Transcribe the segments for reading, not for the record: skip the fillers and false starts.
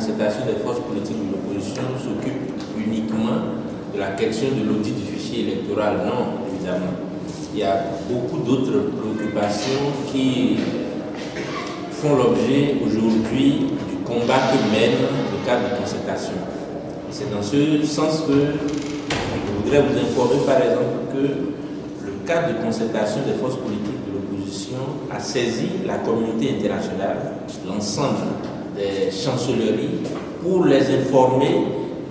concertation des forces politiques de l'opposition s'occupe uniquement de la question de l'audit du fichier électoral. Non, évidemment. Il y a beaucoup d'autres préoccupations qui font l'objet aujourd'hui du combat que mène le cadre de concertation. C'est dans ce sens que je voudrais vous informer par exemple que le cadre de concertation des forces politiques de l'opposition a saisi la communauté internationale, l'ensemble des chancelleries, pour les informer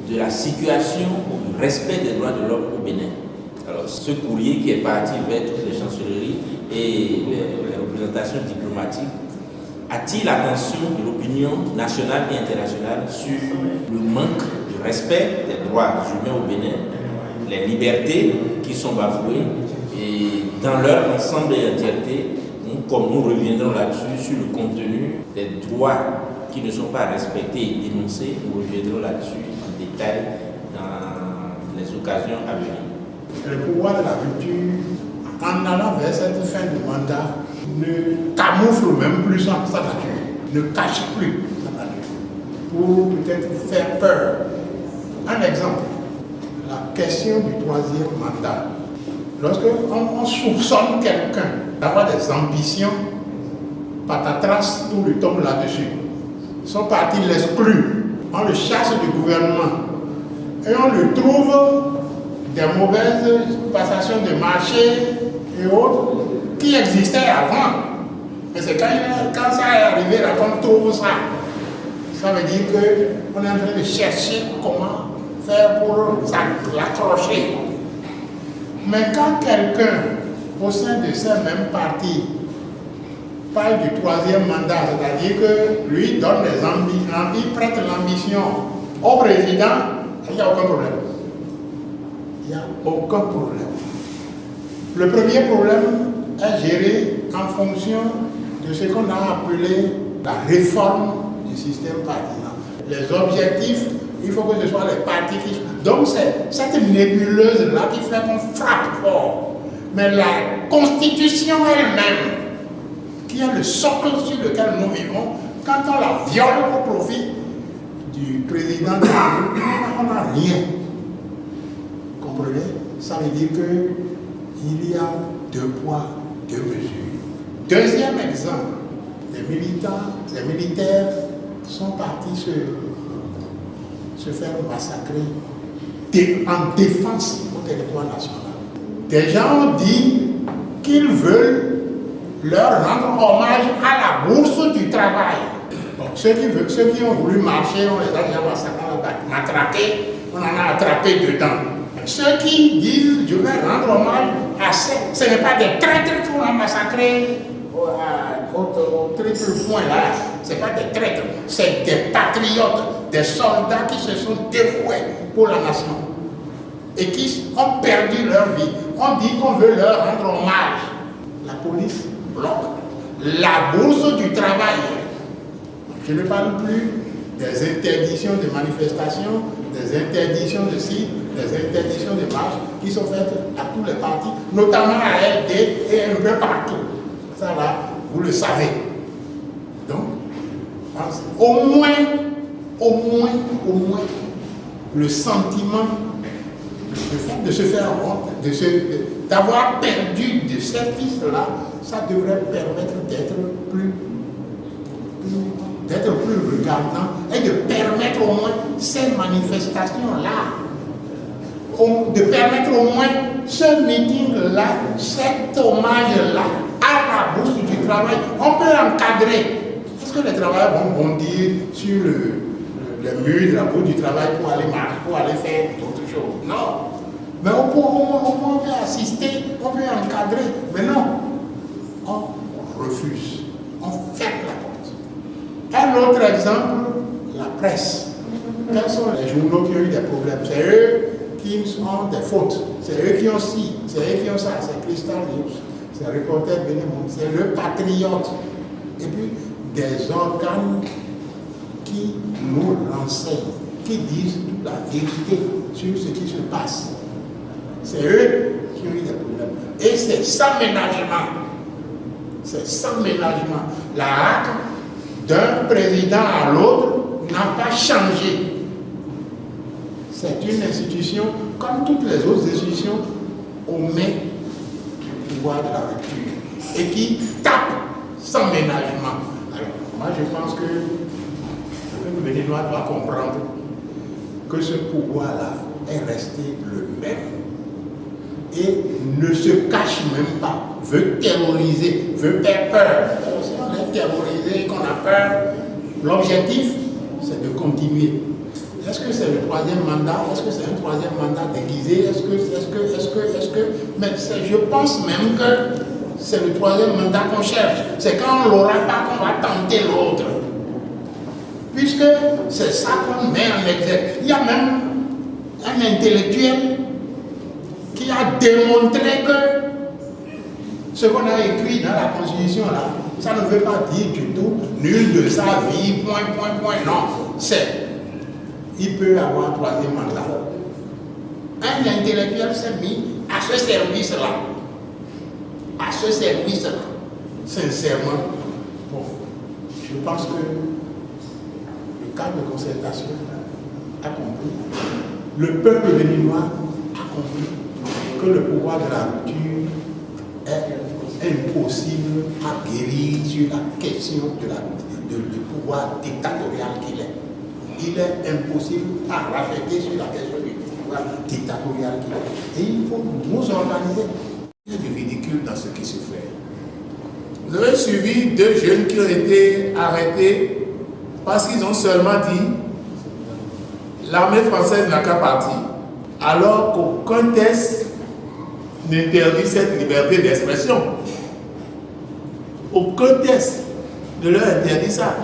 de la situation ou du respect des droits de l'homme au Bénin. Alors, ce courrier qui est parti vers toutes les chancelleries et les représentations diplomatiques attire l'attention de l'opinion nationale et internationale sur le manque de respect des droits humains au Bénin, les libertés qui sont bafouées et dans leur ensemble et entièreté, comme nous reviendrons là-dessus sur le contenu des droits qui ne sont pas respectés et dénoncés, nous reviendrons là-dessus en détail dans les occasions à venir. Le pouvoir de la rupture, en allant vers cette fin de mandat, ne camoufle même plus sa nature, ne cache plus sa nature, pour peut-être faire peur. Un exemple, la question du troisième mandat. Lorsqu'on soupçonne quelqu'un d'avoir des ambitions, patatras, tout lui tombe là-dessus. Ils sont partis l'exclure, on le chasse du gouvernement et on le trouve des mauvaises passations de marché et autres qui existaient avant. Mais c'est quand ça est arrivé là qu'on trouve ça. Ça veut dire qu'on est en train de chercher comment faire pour l'accrocher. Mais quand quelqu'un au sein de ces mêmes partis parle du troisième mandat, c'est-à-dire que lui donne des ambitions, il prête l'ambition au président, il n'y a aucun problème. Il n'y a aucun problème. Le premier problème est géré en fonction de ce qu'on a appelé la réforme du système partisan. Les objectifs, il faut que ce soit les partis qui... Donc c'est cette nébuleuse-là qui fait qu'on frappe fort. Mais la Constitution elle-même, qui est le socle sur lequel nous vivons, quand on la viole au profit du président de la République, on n'a rien. Comprenez? Ça veut dire qu'il y a deux poids, deux mesures. Deuxième exemple, les militaires sont partis se faire massacrer en défense au territoire national. Des gens ont dit qu'ils veulent leur rendre hommage à la bourse du travail. Donc, ceux qui ont voulu marcher, on les a déjà matraqués, on en a attrapé dedans. Ceux qui disent je vais rendre hommage à ce n'est pas des traîtres qu'on a massacrés au triple point là, ce n'est pas des traîtres, c'est des patriotes, des soldats qui se sont dévoués pour la nation et qui ont perdu leur vie. On dit qu'on veut leur rendre hommage. La police bloque la bourse du travail. Je ne parle plus des interdictions de manifestations, des interdictions de sites, des interdictions de marches qui sont faites à tous les partis, notamment à LD et un peu partout. Ça là, vous le savez. Donc, au moins, le sentiment, le fait de se faire honte, d'avoir perdu de ces fils-là, ça devrait permettre d'être plus regardant et de permettre au moins ces manifestations-là, de permettre au moins ce meeting-là, cet hommage-là à la bourse du travail. On peut encadrer. Est-ce que les travailleurs vont bondir sur les murs de la bourse du travail pour aller marcher, pour aller faire d'autres choses? Non. Mais on peut assister, on peut encadrer. Mais non, on refuse. On ferme la porte. Un autre exemple, la presse. Quels sont les journaux qui ont eu des problèmes? C'est eux qui ont des fautes. C'est eux qui ont ci, c'est eux qui ont ça. C'est Crystal News, c'est Reporter Bénémoine, c'est le Patriote. Et puis des organes qui nous renseignent, qui disent toute la vérité sur ce qui se passe. C'est eux qui ont eu des problèmes. Et c'est sans ménagement. C'est sans ménagement. La hack d'un président à l'autre n'a pas changé. C'est une institution, comme toutes les autres institutions, au mains du pouvoir de la rupture et qui tape sans ménagement. Alors, moi je pense que le Béninois doit comprendre que ce pouvoir-là est resté le même et ne se cache même pas, veut terroriser, veut faire peur. Si on est terrorisé, qu'on a peur, l'objectif c'est de continuer. Est-ce que c'est le troisième mandat? Est-ce que c'est un troisième mandat déguisé? Mais je pense même que c'est le troisième mandat qu'on cherche. C'est quand on ne l'aura pas qu'on va tenter l'autre. Puisque c'est ça qu'on met en exergue. Il y a même un intellectuel qui a démontré que ce qu'on a écrit dans la Constitution, là, ça ne veut pas dire du tout nul de sa vie, point. Non, c'est il peut avoir un troisième mandat. Un intellectuel s'est mis à ce service-là. À ce service-là. Sincèrement, bon, je pense que le cadre de concertation a compris. Le peuple béninois a compris que le pouvoir de la rupture est impossible à guérir sur la question du pouvoir dictatorial qu'il est. Il est impossible à raffecter sur la question du pouvoir dictatorial qu'il est. Et il faut nous organiser. Il y a du ridicule dans ce qui se fait. Vous avez suivi 2 jeunes qui ont été arrêtés parce qu'ils ont seulement dit l'armée française n'a qu'à partir, alors qu'aucun texte n'interdit cette liberté d'expression. Aucun texte ne leur interdit ça.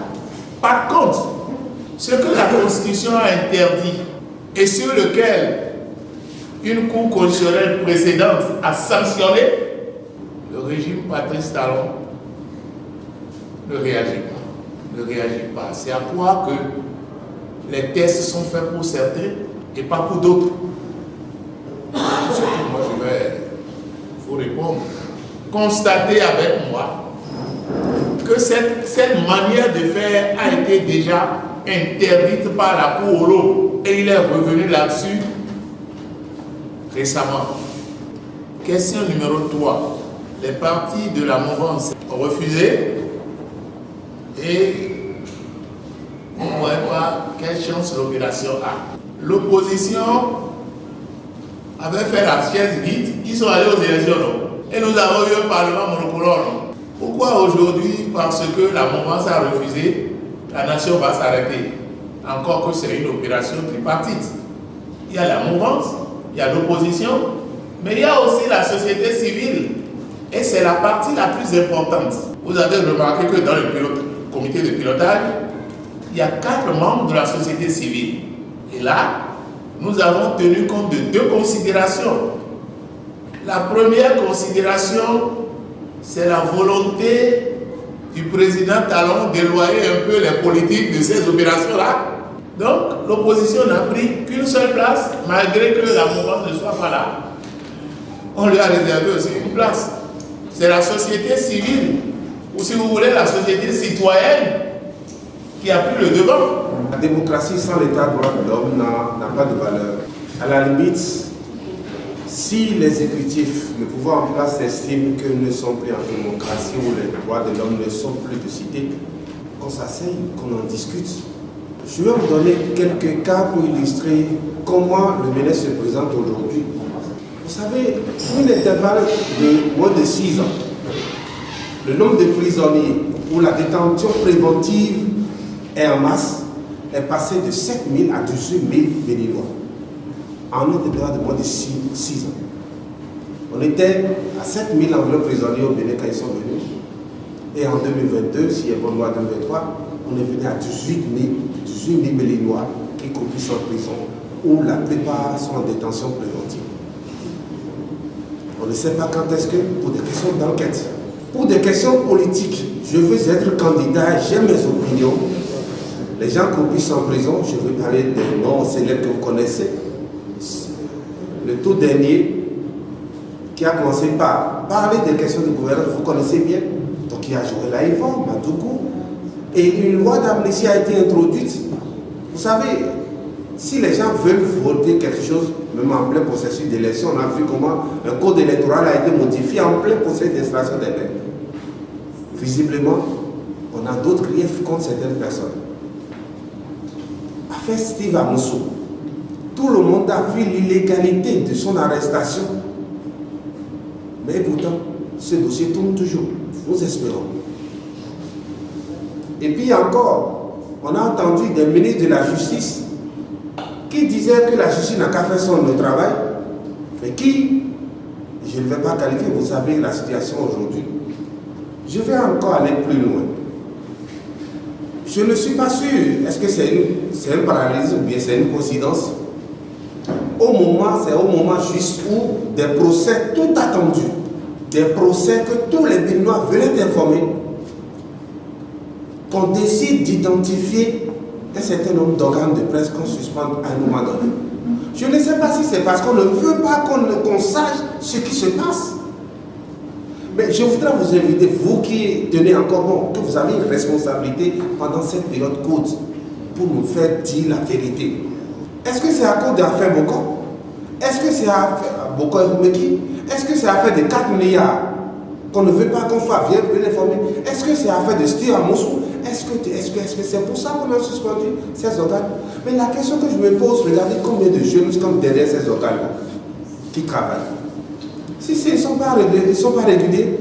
Par contre, ce que la Constitution a interdit et sur lequel une cour constitutionnelle précédente a sanctionné, le régime Patrice Talon ne réagit pas. C'est à croire que les tests sont faits pour certains et pas pour d'autres. Tout ce que moi je vais vous répondre. Constatez avec moi que cette manière de faire a été déjà interdite par la Cour Olo et il est revenu là-dessus récemment. Question numéro 3. Les partis de la mouvance ont refusé et on ne voit pas quelle chance l'opération a. L'opposition avait fait la chaise vide, ils sont allés aux élections et nous avons eu un parlement monocolore. Pourquoi aujourd'hui, parce que la mouvance a refusé, la nation va s'arrêter? Encore que c'est une opération tripartite. Il y a la mouvance, il y a l'opposition, mais il y a aussi la société civile. Et c'est la partie la plus importante. Vous avez remarqué que dans le comité de pilotage, il y a 4 membres de la société civile. Et là, nous avons tenu compte de 2 considérations. La première considération, c'est la volonté du président Talon d'éloigner un peu les politiques de ces opérations-là. Donc, l'opposition n'a pris qu'une seule place, malgré que la mouvance ne soit pas là. On lui a réservé aussi une place. C'est la société civile, ou si vous voulez, la société citoyenne, qui a pris le devant. La démocratie sans l'état de droit de l'homme n'a pas de valeur. À la limite, si l'exécutif, le pouvoir en place, estime que nous ne sommes plus en démocratie, où les droits de l'homme ne sont plus de cité, qu'on s'asseye, qu'on en discute. Je vais vous donner quelques cas pour illustrer comment le Bénin se présente aujourd'hui. Vous savez, pour un intervalle de moins de 6 ans, le nombre de prisonniers pour la détention préventive et en masse est passé de 7 000 à 18 000 Béninois. En un intervalle de moins de 6 ans. On était à 7 000 environ prisonniers au Bénin quand ils sont venus. Et en 2022, si il est bon mois 2023, on est venu à 18 000 Béninois qui copient en prison, où la plupart sont en détention préventive. On ne sait pas quand est-ce que, pour des questions d'enquête, pour des questions politiques, je veux être candidat, j'ai mes opinions. Les gens copient en prison, je veux parler des noms célèbres que vous connaissez. Le tout dernier, qui a commencé par parler des questions de gouvernance, vous connaissez bien, donc il a joué la Yvonne, Madoukou, et une loi d'amnistie a été introduite Vous savez, si les gens veulent voter quelque chose, même en plein processus d'élection, on a vu comment un code électoral a été modifié en plein processus d'installation des maires. Visiblement, on a d'autres griefs contre certaines personnes. Affaire Steve Amousou, tout le monde a vu l'illégalité de son arrestation. Mais pourtant, ce dossier tourne toujours. Nous espérons. Et puis encore, on a entendu des ministres de la Justice qui disaient que la justice n'a qu'à faire son travail, mais qui, je ne vais pas qualifier, vous savez la situation aujourd'hui. Je vais encore aller plus loin. Je ne suis pas sûr, est-ce que c'est un parallélisme ou bien c'est une coïncidence? C'est au moment juste où des procès tout attendus, des procès que tous les Béninois veulent informer, qu'on décide d'identifier un certain nombre d'organes de presse qu'on suspende à un moment donné. Je ne sais pas si c'est parce qu'on ne veut pas qu'on sache ce qui se passe. Mais je voudrais vous inviter, vous qui tenez encore bon, que vous avez une responsabilité pendant cette période courte pour nous faire dire la vérité. Est-ce que c'est à cause de l'affaire Boko? Est-ce que c'est à Boko et Rumeki? Est-ce que c'est à l'affaire de 4 milliards qu'on ne veut pas qu'on soit bien informé? Est-ce que c'est à l'affaire de Steve Amousou? Est-ce que c'est pour ça qu'on a suspendu ces organes? Mais la question que je me pose, regardez combien de jeunes sont derrière ces organes qui travaillent. Si ils ne sont pas réguliers,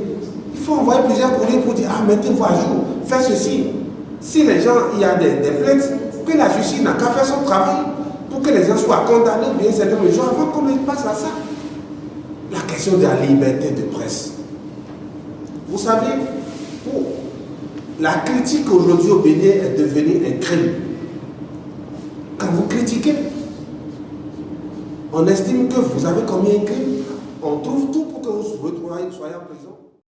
il faut envoyer plusieurs courriers pour dire ah, mettez-vous à jour, faites ceci. Si les gens, il y a des plaintes, que la justice n'a qu'à faire son travail pour que les gens soient condamnés bien certains jours avant qu'on ne passe à ça. La question de la liberté de presse. Vous savez, la critique aujourd'hui au Bénin est devenue un crime. Quand vous critiquez, on estime que vous avez commis un crime. On trouve tout pour que vous soyez en prison.